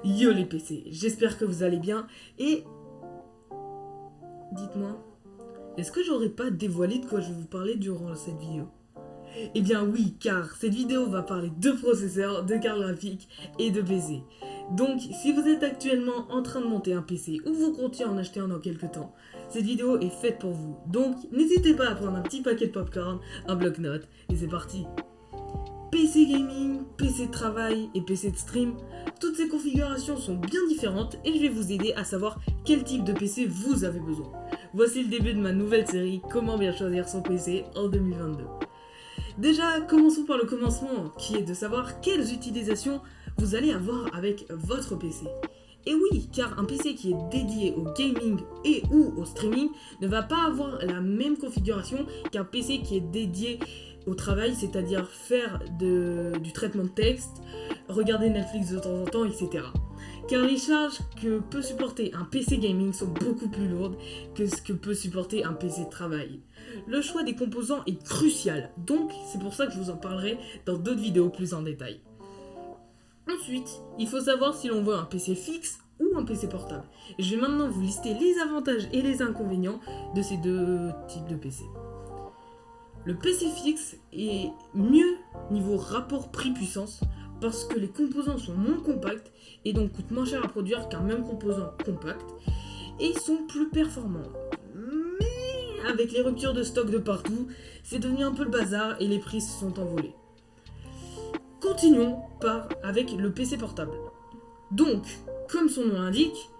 Yo les PC, j'espère que vous allez bien et dites-moi, est-ce que j'aurais pas dévoilé de quoi je vais vous parler durant cette vidéo? Eh bien oui, car cette vidéo va parler de processeurs, de cartes graphiques et de PC. Donc si vous êtes actuellement en train de monter un PC ou vous comptez en acheter un dans quelques temps, cette vidéo est faite pour vous. Donc n'hésitez pas à prendre un petit paquet de popcorn, un bloc-notes et c'est parti. PC gaming, PC de travail et PC de stream, toutes ces configurations sont bien différentes et je vais vous aider à savoir quel type de PC vous avez besoin. Voici le début de ma nouvelle série Comment bien choisir son PC en 2022. Déjà, commençons par le commencement, qui est de savoir quelles utilisations vous allez avoir avec votre PC. Et oui, car un PC qui est dédié au gaming et ou au streaming ne va pas avoir la même configuration qu'un PC qui est dédié au travail, c'est-à-dire faire du traitement de texte, regarder Netflix de temps en temps, etc. Car les charges que peut supporter un PC gaming sont beaucoup plus lourdes que ce que peut supporter un PC de travail. Le choix des composants est crucial, donc c'est pour ça que je vous en parlerai dans d'autres vidéos plus en détail. Ensuite, il faut savoir si l'on veut un PC fixe ou un PC portable. Et je vais maintenant vous lister les avantages et les inconvénients de ces deux types de PC. Le PC fixe est mieux niveau rapport prix-puissance parce que les composants sont moins compacts et donc coûtent moins cher à produire qu'un même composant compact et ils sont plus performants. Mais avec les ruptures de stock de partout, c'est devenu un peu le bazar et les prix se sont envolés. Continuons avec le PC portable. Donc, comme son nom l'indique,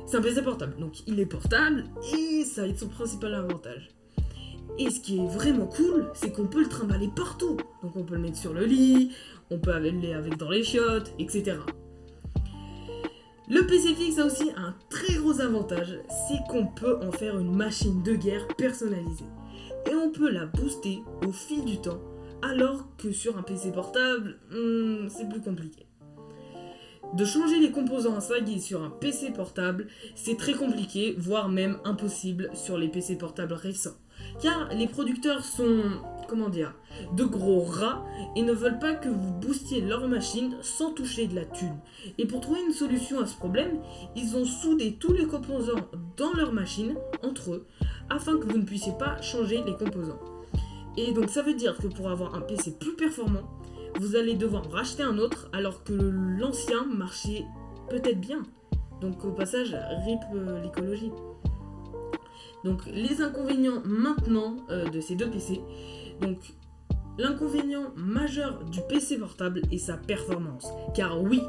c'est un PC portable. Donc il est portable et ça va être son principal avantage. Et ce qui est vraiment cool, c'est qu'on peut le trimballer partout. Donc on peut le mettre sur le lit, on peut aller avec dans les chiottes, etc. Le PC fixe a aussi un très gros avantage, c'est qu'on peut en faire une machine de guerre personnalisée. Et on peut la booster au fil du temps, alors que sur un PC portable, c'est plus compliqué. De changer les composants à sa guise sur un PC portable, c'est très compliqué, voire même impossible sur les PC portables récents. Car les producteurs sont, de gros rats et ne veulent pas que vous boostiez leur machine sans toucher de la thune. Et pour trouver une solution à ce problème, ils ont soudé tous les composants dans leur machine, entre eux, afin que vous ne puissiez pas changer les composants. Et donc ça veut dire que pour avoir un PC plus performant, vous allez devoir racheter un autre alors que l'ancien marchait peut-être bien. Donc au passage, RIP l'écologie. Donc les inconvénients maintenant de ces deux PC. Donc l'inconvénient majeur du PC portable est sa performance. Car oui,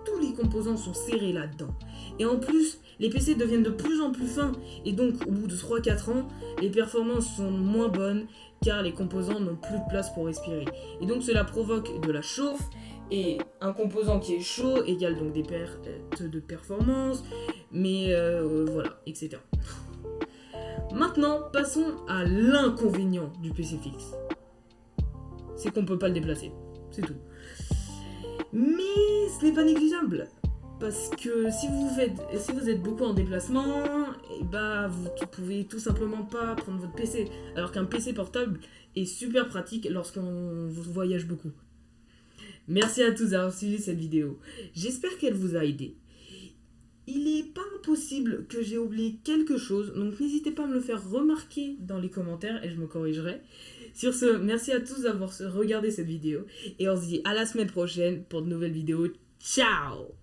tous les composants sont serrés là-dedans. Et en plus, les PC deviennent de plus en plus fins. Et donc au bout de 3-4 ans, les performances sont moins bonnes car les composants n'ont plus de place pour respirer. Et donc cela provoque de la chauffe. Et un composant qui est chaud égale donc des pertes de performance. Mais voilà, etc. Maintenant, passons à l'inconvénient du PC fixe. C'est qu'on ne peut pas le déplacer. C'est tout. Mais ce n'est pas négligeable. Parce que si vous êtes beaucoup en déplacement, vous pouvez tout simplement pas prendre votre PC. Alors qu'un PC portable est super pratique lorsqu'on voyage beaucoup. Merci à tous d'avoir suivi cette vidéo. J'espère qu'elle vous a aidé. Il n'est pas impossible que j'ai oublié quelque chose, donc n'hésitez pas à me le faire remarquer dans les commentaires et je me corrigerai. Sur ce, merci à tous d'avoir regardé cette vidéo et on se dit à la semaine prochaine pour de nouvelles vidéos. Ciao!